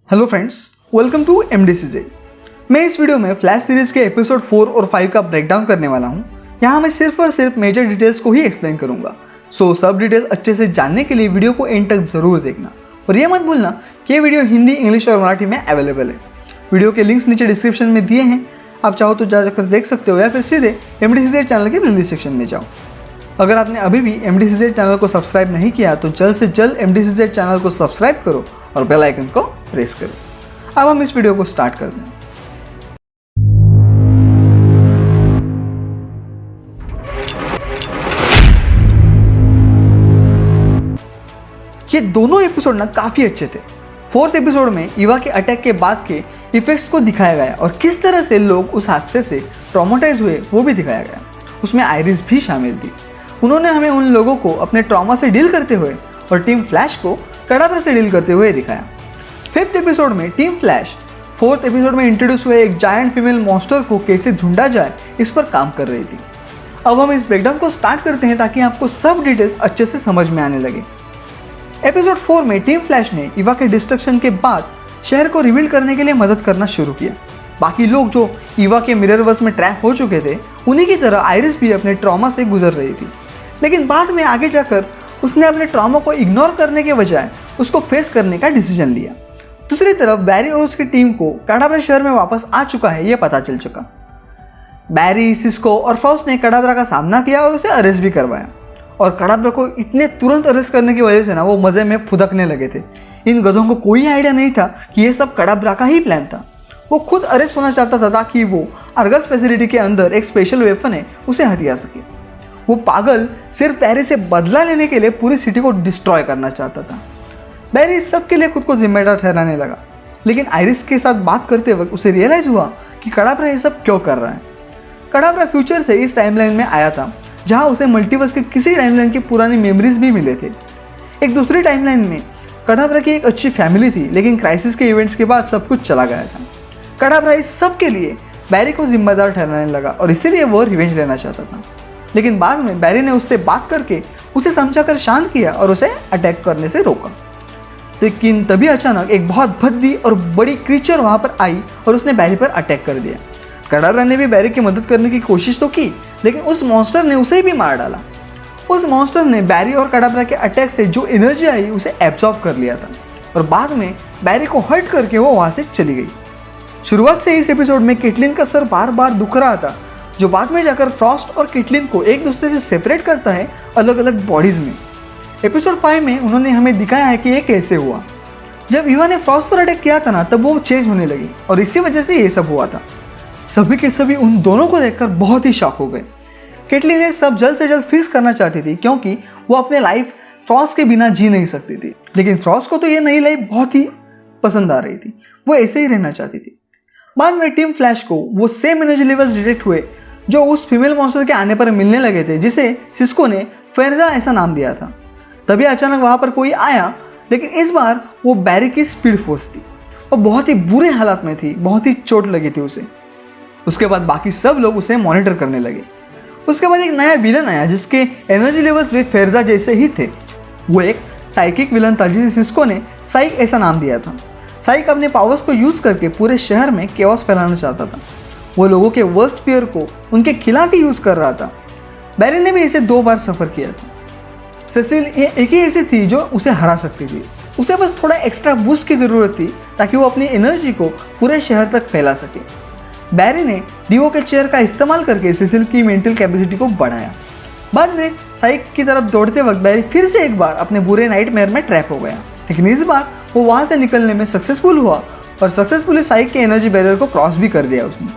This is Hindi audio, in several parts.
Hello friends, welcome to MDCJ। मैं इस वीडियो में फ्लैश सीरीज के एपिसोड 4 और 5 का ब्रेकडाउन करने वाला हूँ। यहाँ मैं सिर्फ और सिर्फ मेजर डिटेल्स को ही एक्सप्लेन करूँगा। सो सब डिटेल्स अच्छे से जानने के लिए वीडियो को एंड तक ज़रूर देखना और ये मत भूलना कि ये वीडियो हिंदी, इंग्लिश और मराठी में अवेलेबल है। वीडियो के लिंक्स नीचे डिस्क्रिप्शन में दिए हैं, आप चाहो तो जाकर देख सकते हो या फिर सीधे MDCJ चैनल के प्लेलिस्ट सेक्शन में जाओ। अगर आपने अभी भी MDCJ चैनल को सब्सक्राइब नहीं किया तो जल्द से जल्द MDCJ चैनल को सब्सक्राइब करो और बेल आइकन को प्रेस करो। अब हम इस वीडियो को स्टार्ट करते हैं। ये दोनों एपिसोड ना काफी अच्छे थे। फोर्थ एपिसोड में ईवा के अटैक के बाद के इफेक्ट्स को दिखाया गया और किस तरह से लोग उस हादसे से ट्रॉमेटाइज हुए वो भी दिखाया गया। उसमें आयरिस भी शामिल थी। उन्होंने हमें उन लोगों को अपने ट्रॉमा से डील करते हुए और टीम फ्लैश को कड़ापे से डील करते हुए दिखाया। फिफ्थ एपिसोड में टीम फ्लैश फोर्थ एपिसोड में इंट्रोड्यूस हुए एक जायंट फीमेल मॉन्स्टर को कैसे ढूंढा जाए इस पर काम कर रही थी। अब हम इस ब्रेकडाउन को स्टार्ट करते हैं ताकि आपको सब डिटेल्स अच्छे से समझ में आने लगे। एपिसोड 4 में टीम फ्लैश ने ईवा के डिस्ट्रक्शन के बाद शहर को रिबिल्ड करने के लिए मदद करना शुरू किया। बाकी लोग जो ईवा के मिररवर्स में ट्रैप हो चुके थे उन्हीं की तरह आयरिस भी अपने ट्रॉमा से गुजर रही थी, लेकिन बाद में आगे जाकर उसने अपने ट्रॉमा को इग्नोर करने के बजाय उसको फेस करने का डिसीजन लिया। दूसरी तरफ बैरी और उसकी टीम को कड़ाब्रा शहर में वापस आ चुका है, यह पता चल चुका। बैरी, सिस्को और फ्रॉस्ट ने कड़ाब्रा का सामना किया और उसे अरेस्ट भी करवाया। और कड़ाब्रा को इतने तुरंत अरेस्ट करने की वजह से ना वो मजे में फुदकने लगे थे। इन गधों को कोई आइडिया नहीं था कि ये सब कड़ाब्रा का ही प्लान था। वो खुद अरेस्ट होना चाहता था ताकि वो अर्गस फैसिलिटी के अंदर एक स्पेशल वेपन है उसे हथिया सके। वो पागल सिर्फ बैरी से बदला लेने के लिए पूरी सिटी को डिस्ट्रॉय करना चाहता था। बैरी इस सब के लिए खुद को जिम्मेदार ठहराने लगा, लेकिन आयरिस के साथ बात करते वक्त उसे रियलाइज हुआ कि कड़ाब्रा ये सब क्यों कर रहा है। कड़ाब्रा फ्यूचर से इस टाइमलाइन में आया था जहां उसे मल्टीवर्स के किसी टाइमलाइन की पुरानी मेमोरीज भी मिले थे। एक दूसरी टाइमलाइन में कड़ाब्रा की एक अच्छी फैमिली थी, लेकिन क्राइसिस के इवेंट्स के बाद सब कुछ चला गया था। कड़ाब्रा इस सब के लिए बैरी को जिम्मेदार ठहराने लगा और इसीलिए वो रिवेंज लेना चाहता था। लेकिन बाद में बैरी ने उससे बात करके उसे समझाकर शांत किया और उसे अटैक करने से रोका। लेकिन तभी अचानक एक बहुत भद्दी और बड़ी क्रीचर वहां पर आई और उसने बैरी पर अटैक कर दिया। कड़ाब्रा ने भी बैरी की मदद करने की कोशिश तो की, लेकिन उस मॉन्स्टर ने उसे भी मार डाला। उस मॉन्स्टर ने बैरी और कड़ाब्रा के अटैक से जो एनर्जी आई उसे एब्जॉर्ब कर लिया था और बाद में बैरी को हर्ट करके वो वहां से चली गई। शुरुआत से इस एपिसोड में केटलिन का सर बार बार दुख रहा था, जो बाद में जाकर फ्रॉस्ट और केटलिन को एक दूसरे से सेपरेट करता है अलग अलग बॉडीज में। एपिसोड 5 में उन्होंने हमें दिखाया है कि ये कैसे हुआ। जब ईवा ने फ्रॉस्ट पर अटैक किया था ना, तब वो चेंज होने लगी और इसी वजह से ये सब हुआ था। सभी के सभी उन दोनों को देखकर बहुत ही शॉक हो गए। केटलिन ये सब जल्द से जल्द फिक्स करना चाहती थी क्योंकि वो अपने लाइफ फ्रॉस्ट के बिना जी नहीं सकती थी, लेकिन फ्रॉस्ट को तो ये नई लाइफ बहुत ही पसंद आ रही थी, वो ऐसे ही रहना चाहती थी। बाद में टीम फ्लैश को वो सेम एनर्जी लेवल्स डिटेक्ट हुए जो उस फीमेल मॉन्स्टर के आने पर मिलने लगे थे, जिसे सिस्को ने फेरजा ऐसा नाम दिया था। तभी अचानक वहां पर कोई आया, लेकिन इस बार वो बैरी की स्पीड फोर्स थी। वो बहुत ही बुरे हालात में थी, बहुत ही चोट लगी थी उसे। उसके बाद बाकी सब लोग उसे मॉनिटर करने लगे। उसके बाद एक नया विलन आया जिसके एनर्जी लेवल्स भी फेरजा जैसे ही थे। वो एक साइकिक विलन था जिसे सिस्को ने साइक ऐसा नाम दिया था। साइक अपने पावर्स को यूज करके पूरे शहर में केओस फैलाना चाहता था। वो लोगों के वर्स्ट फियर को उनके खिलाफ ही यूज कर रहा था। बैरी ने भी इसे 2 बार सफर किया था। सेसिल एक ही ऐसी थी जो उसे हरा सकती थी। उसे बस थोड़ा एक्स्ट्रा बूस्ट की ज़रूरत थी ताकि वो अपनी एनर्जी को पूरे शहर तक फैला सके। बैरी ने डीओ के चेयर का इस्तेमाल करके सेसिल की मेंटल कैपेसिटी को बढ़ाया। बाद में साइक की तरफ दौड़ते वक्त बैरी फिर से एक बार अपने बुरे नाइटमेयर में ट्रैप हो गया, लेकिन इस बार वो वहाँ से निकलने में सक्सेसफुल हुआ और सक्सेसफुली साइक के एनर्जी बैरियर को क्रॉस भी कर दिया उसने।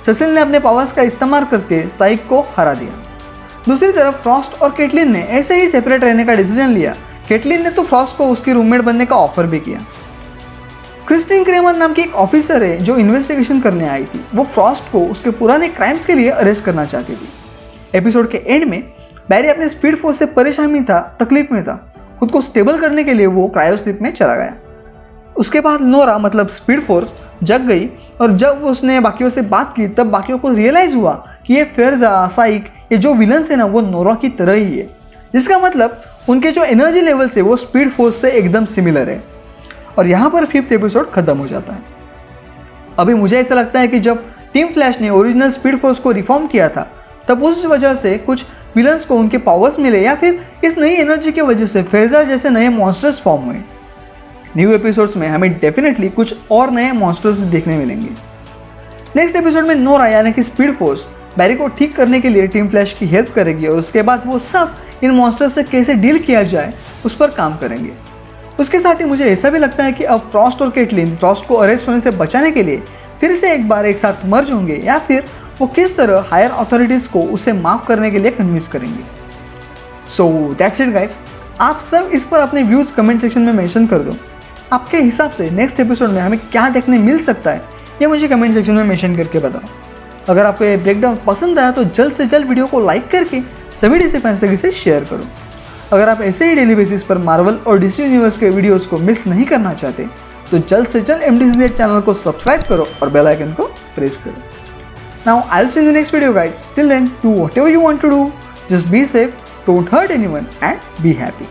सेसिल ने अपने पावर्स का इस्तेमाल करके साइक को हरा दिया। दूसरी तरफ फ्रॉस्ट और केटलिन ने ऐसे ही सेपरेट रहने का डिसीजन लिया। केटलिन ने तो फ्रॉस्ट को उसकी रूममेट बनने का ऑफर भी किया। क्रिस्टीन क्रेमर नाम की एक ऑफिसर है जो इन्वेस्टिगेशन करने आई थी। वो फ्रॉस्ट को उसके पुराने क्राइम्स के लिए अरेस्ट करना चाहती थी। एपिसोड के एंड में बैरी अपने स्पीड फोर्स से परेशानी था, तकलीफ में था। खुद को स्टेबल करने के लिए वो क्रायोस्लीप में चला गया। उसके बाद नोरा मतलब स्पीड फोर्स जग गई और जब उसने बाकियों से बात की तब बाकियों को रियलाइज हुआ कि ये फेरजा, साइक, ये जो विलन्स है ना वो नोरा की तरह ही है, जिसका मतलब उनके जो एनर्जी लेवल्स है वो स्पीड फोर्स से एकदम सिमिलर है। और यहाँ पर 5th एपिसोड खत्म हो जाता है। अभी मुझे ऐसा लगता है कि जब टीम फ्लैश ने ओरिजिनल स्पीड फोर्स को रिफॉर्म किया था तब उस वजह से कुछ विलन्स को उनके पावर्स मिले या फिर इस नई एनर्जी की वजह से फेजा जैसे नए मॉन्स्टर्स फॉर्म हुए। न्यू एपिसोड्स में हमें डेफिनेटली कुछ और नए मॉन्स्टर्स देखने मिलेंगे। नेक्स्ट एपिसोड में नोरा यानी कि स्पीड फोर्स बैरी को ठीक करने के लिए टीम फ्लैश की हेल्प करेगी और उसके बाद वो सब इन मॉन्स्टर्स से कैसे डील किया जाए उस पर काम करेंगे। उसके साथ ही मुझे ऐसा भी लगता है कि अब फ्रॉस्ट और केटलिन फ्रॉस्ट को अरेस्ट होने से बचाने के लिए फिर से एक बार एक साथ मर्ज होंगे या फिर वो किस तरह हायर अथॉरिटीज़ को उसे माफ़ करने के लिए कन्विंस करेंगे। सो दैट्स इट गाइस, आप सब इस पर अपने व्यूज़ कमेंट सेक्शन में मेंशन कर दो। आपके हिसाब से नेक्स्ट एपिसोड में हमें क्या देखने मिल सकता है ये मुझे कमेंट सेक्शन में मेंशन करके बताओ। अगर आपको ये ब्रेकडाउन पसंद आया तो जल्द से जल्द वीडियो को लाइक करके सभी डीसी फैंस तक इसे शेयर करो। अगर आप ऐसे ही डेली बेसिस पर मार्वल और डीसी यूनिवर्स के वीडियोस को मिस नहीं करना चाहते तो जल्द से जल्द MDCZ चैनल को सब्सक्राइब करो और बेल आइकन को प्रेस करो। Now I will see in the next video guys, till then do whatever you want to do, just be safe, don't hurt anyone and be happy.